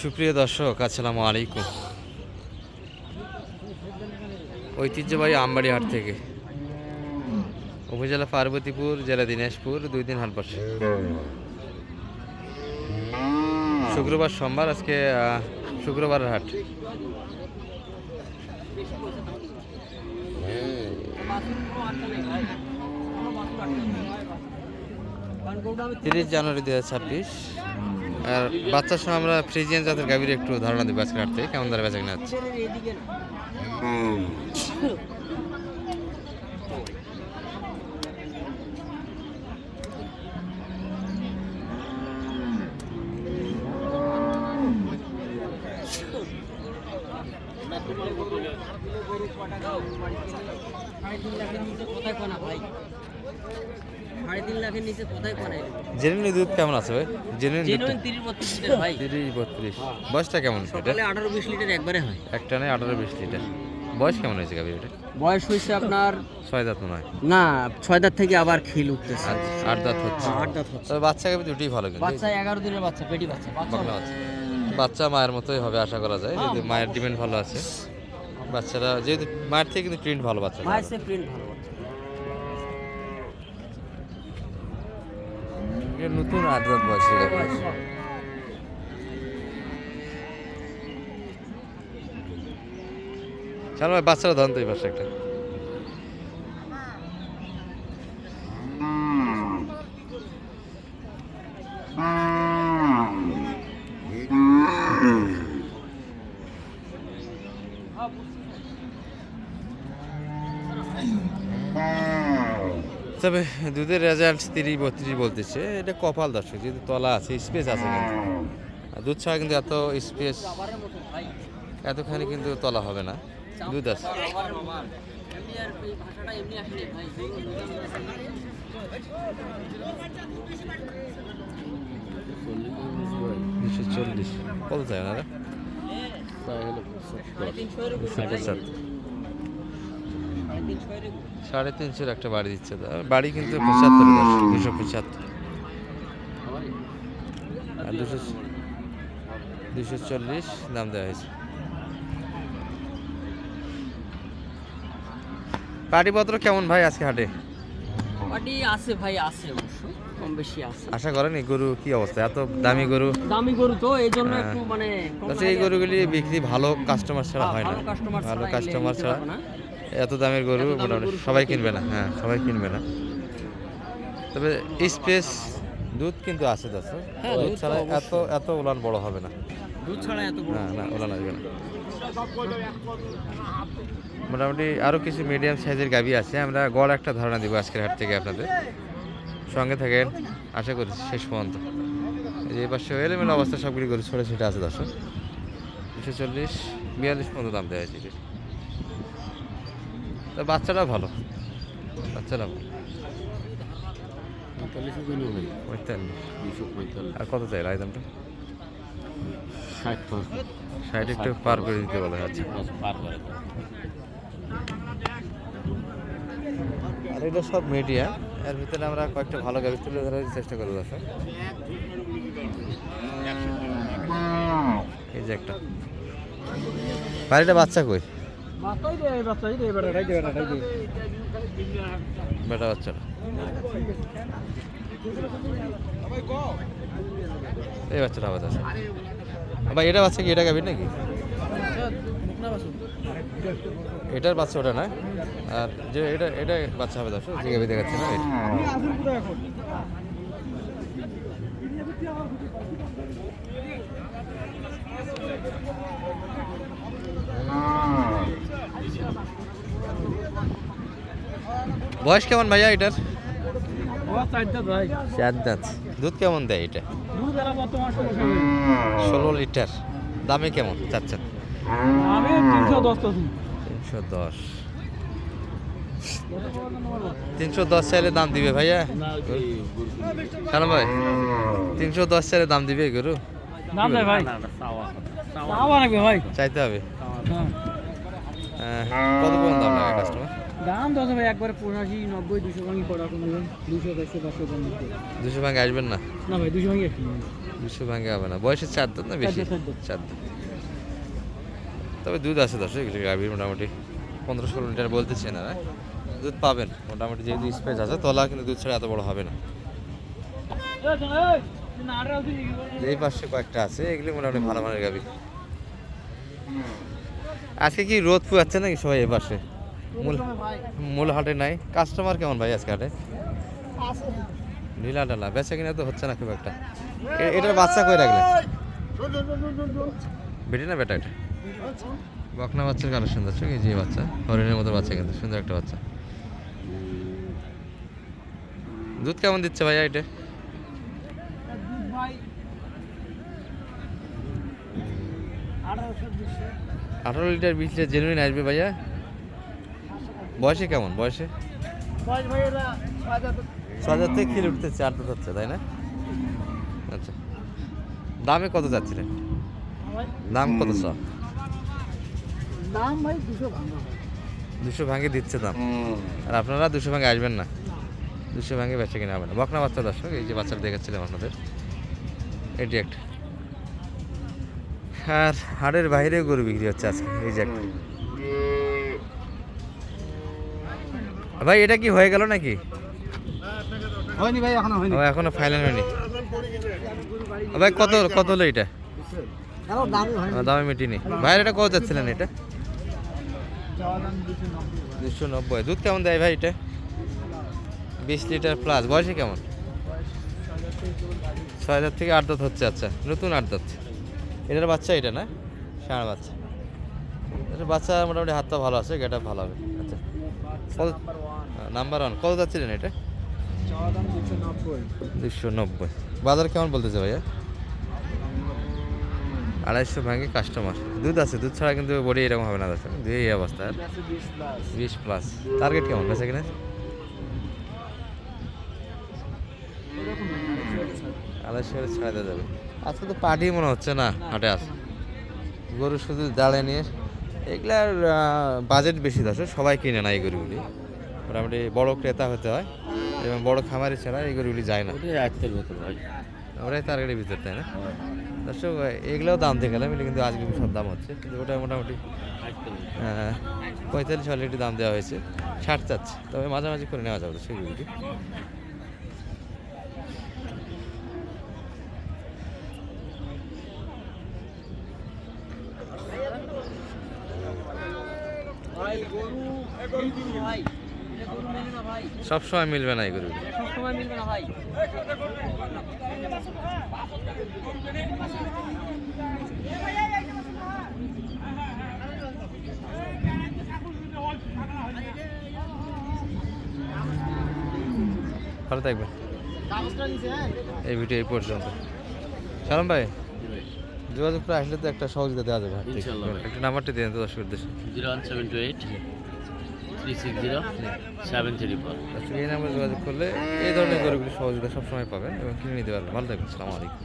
সুপ্রিয় দর্শক, আসসালামু আলাইকুম। ঐতিহ্যবাহী আমবাড়ি হাট থেকে, উপজেলা পার্বতীপুর, জেলা দিনাজপুর, 2 দিন হাট বসে। শুক্রবার, সোমবার, আজকে শুক্রবারের হাট। 30 জানুয়ারি 2026। আর বাচ্চার সময় আমরা ফ্রিজিয়ান জাতের গাভীর একটু ধারণা দেবো আজকের হাট থেকে কেমন দাঁড়া বেচা কিনা হচ্ছে। জেনুইন দুধ কেমন আছে ভাই? জেনুইন 30-32। বয়সটা কেমন? সকালে 18-20 লিটার একবারে হয়। একটা নেই 18-20 লিটার। বয়স কেমন হয়েছে গাভীর? এটা বয়স হয়েছে আপনার 6 দাঁত নয় না, 6 দাঁত থেকে আবার খিল উঠতেছে। 8 দাঁত হচ্ছে। 8 দাঁত হচ্ছে। তবে বাচ্চা গাভী দুটোই ভালো কিন্তু। বাচ্চা 11 দিনের বাচ্চা, পেটি বাচ্চা। বাংলা বাচ্চা। বাচ্চা মায়ের মতোই হবে আশা করা যায়, যদি মায়ের ডিমান্ড ভালো আছে। বাচ্চারা যেহেতু মায়ের থেকে কিন্তু প্রিন্ট ভালো বাচ্চা। মায়ের চেয়ে প্রিন্ট ভালো বাচ্চা। নতুন 8 দাঁত বয়সে চলো ভাই, বাচ্চারা ধরুন তো এই পাশে একটা। তবে দুধের রেজাল্ট 30-32 বলতেছে। এটা কপাল দর্শক, যেহেতু তলা আছে, স্পেস আছে, কিন্তু দুধ ছাড়া কিন্তু এত স্পেস, এতখানি কিন্তু তলা হবে না। দুধ আছে। কত চাই ওনারা? 350 একটা বাড়ি দিচ্ছে। বাড়ি কিন্তু 75, 275 আর 240 দাম দেওয়া হয়েছে। পাটিপত্র কেমন ভাই আজকে হাটে? পাটি আছে ভাই, আছে অবশ্য কম বেশি আছে। আশা করেন এই গরু কি অবস্থা? এত দামি গরু। দামি গরু তো এই জন্য একটু মানে আচ্ছা, এই গরুগুলি বিক্রি ভালো কাস্টমার ছাড়া হয় না। ভালো কাস্টমার ছাড়া এত দামের গরু মোটামুটি সবাই কিনবে না। হ্যাঁ, সবাই কিনবে না। তবে স্পেস দুধ কিন্তু আছে দাদা। দুধ ছাড়া এত উলান বড় হবে না। দুধ ছাড়া এত বড় না, উলান আসবে না। মোটামুটি আরও কিছু মিডিয়াম সাইজের গাভী আছে। আমরা গড় একটা ধারণা দিব আজকের হাট থেকে আপনাদের। সঙ্গে থাকেন, আশা করি শেষ পর্যন্ত। এই পাশে এলোমেলো অবস্থা সবগুলি গরু ছোটো ছোটো আছে দর্শক। 240-42 পর্যন্ত দাম দেওয়া হয়েছে। তা বাচ্চাটাও ভালো, বাচ্চাটাও ভালো। 45 আর কত চাই রায় দামটা? 60 একটু পার করে দিতে বলে। আচ্ছা, আর এটা সব মিডিয়া। এর ভিতরে আমরা কয়েকটা ভালো গাড়ি তুলে ধরার চেষ্টা করবো দর্শক। এই যে একটা বাড়িটা বাচ্চা কই? বেটা বাচ্চাটা এই বাচ্চাটা আবার আছে। আবার এটা বাচ্চা কি? এটা গাভীর নাকি? এটার বাচ্চা ওটা না? আর যে এটা বাচ্চা হবে দর্শক, যে গাভী দেখাচ্ছে না এটা। বয়স কেমন ভাইয়া এটার? 4 দাঁত। দুধ কেমন দেয় এটা? 16 লিটার। দামে কেমন চাচ্ছেন? 310 চাইলে দাম দিবে ভাইয়া? কেন ভাই 310 চাইলে দাম দিবে গরু? চাইতে হবে। কত পর্যন্ত দাম লাগে কাস্টমার? দাম তো আছে ভাই একবারে 85 90 200 ভাঙি পড়া কোনো 200 500 মধ্যে 200 ভাঙে আসবেন না? না ভাই 200 ভাঙি একটু 200 ভাঙে হবে না। বয়সে 4 দাঁত না বেশি? চার দাঁত। 4 দাঁত। তবে দুধ আছে দর্শক, এটা গাভীর মোটামুটি 15-16 লিটার বলতেছে না, দুধ পাবেন মোটামুটি, যেহেতু স্পেস আছে তলা, কিন্তু দুধ ছাড়া এত বড় হবে না। এই পাশে কয়েকটা আছে, এগুলি মোটামুটি ভালো মানের গাভী। আজকে কি রোদ পুয়াচ্ছে নাকি সবাই এই পাশে? মূল হাটে নাই কাস্টমার কেমন ভাই আজকে হাটে? ঢিলা ঢালা, বেচা কিনা তো হচ্ছে না খুব একটা। এটার বাচ্চা কই রাখলেন? বেটি না বেটা? এটা বকনা বাচ্চার কালেকশন যাচ্ছে, এই যে বাচ্চা হরিণের মতো বাচ্চা, কিন্তু সুন্দর একটা বাচ্চা। দুধ কেমন দিচ্ছে ভাইয়া এটা? 18 লিটার 20 লিটার জেনুইন আসবে ভাইয়া। বয়সে কেমন? বয়সে 6,000 থেকে কিলো উঠতে 4 দাঁত হচ্ছে, তাই না? আচ্ছা, দামে কত যাচ্ছিলেন? দাম কত? দাম ভাই 200 ভাঙে দিচ্ছে দাম, আর আপনারা 200 ভাঙে আসবেন না? 200 ভাঙে বেচে কিনা হবে না। বকনা বাচ্চা দর্শক, এই যে বাচ্চাটা দেখাচ্ছিলাম আপনাদের, এটি একটা। আর হাটের বাইরে গরু বিক্রি হচ্ছে আজকে, এই যে একটা। ভাই এটা কি হয়ে গেল নাকি? হয়নি ভাই, এখনো হয়নি। ও এখনো ফাইনাল হয়নি। ভাই কত কত হলো এটা? দামে মিটিনি। ভাইয়ের এটা কত যাচ্ছিলেন এটা? 290। দুধ কেমন দেয় ভাই এটা? 20 লিটার প্লাস। বয়সে কেমন? 6,000 থেকে 8 দাঁত হচ্ছে। আচ্ছা, নতুন 8 দাঁত। এটার বাচ্চা এটা না? ষাঁড় বাচ্চা। এটার বাচ্চা মোটামুটি হাতটা ভালো আছে, গেটা ভালো হবে। আচ্ছা, কত নাম্বার 1 কত যাচ্ছিলেন এটা? 290। বাজার কেমন বলতেছে ভাইয়া? 250 ভাঙে কাস্টমার। দুধ আছে, দুধ ছাড়া কিন্তু বডি এরকম হবে না দর্শক, এই অবস্থা। 20 প্লাস। টার্গেট কেমন বেচা কিনা? 250 ছাড়া দেওয়া যাবে। আজকে তো পার্টি মনে হচ্ছে না হাটে আছে, গরু শুধু দাঁড়িয়ে নিয়ে। এগুলার বাজেট বেশি দর্শক, সবাই কিনে না এই গরুগুলি। মোটামুটি বড় ক্রেতা হতে হয় এবং বড় খামারি ছাড়া এই গরুগুলি যায় না। ওটাই টার্গেটের ভিতর, তাই না দর্শক? এগুলোও দাম দিয়ে গেলাম, কিন্তু আজকে সব দাম হচ্ছে, কিন্তু ওটা মোটামুটি 45 অলরেডি দাম দেওয়া হয়েছে। 60 চাচ্ছে, তবে মাঝামাঝি করে নেওয়া যাবে সেগুলি। সব সময় মিলবে না এই গরু, সবসময় মিলবে না ভাই। ভালো থাকবেন। এই ভিডিও এই পর্যন্ত। সালাম ভাই, যোগাযোগ করে আসলে তো একটা সহযোগিতা দেওয়া যাবে। একটা নাম্বারটি দেন তো দর্শকের উদ্দেশ্যে। 01728 360 734। এই নাম্বারে যোগাযোগ করলে এই ধরনের গরুগুলি সহযোগিতা সবসময় পাবেন এবং কিনে নিতে পারবেন। ভালো থাকবেন। আসসালামু আলাইকুম।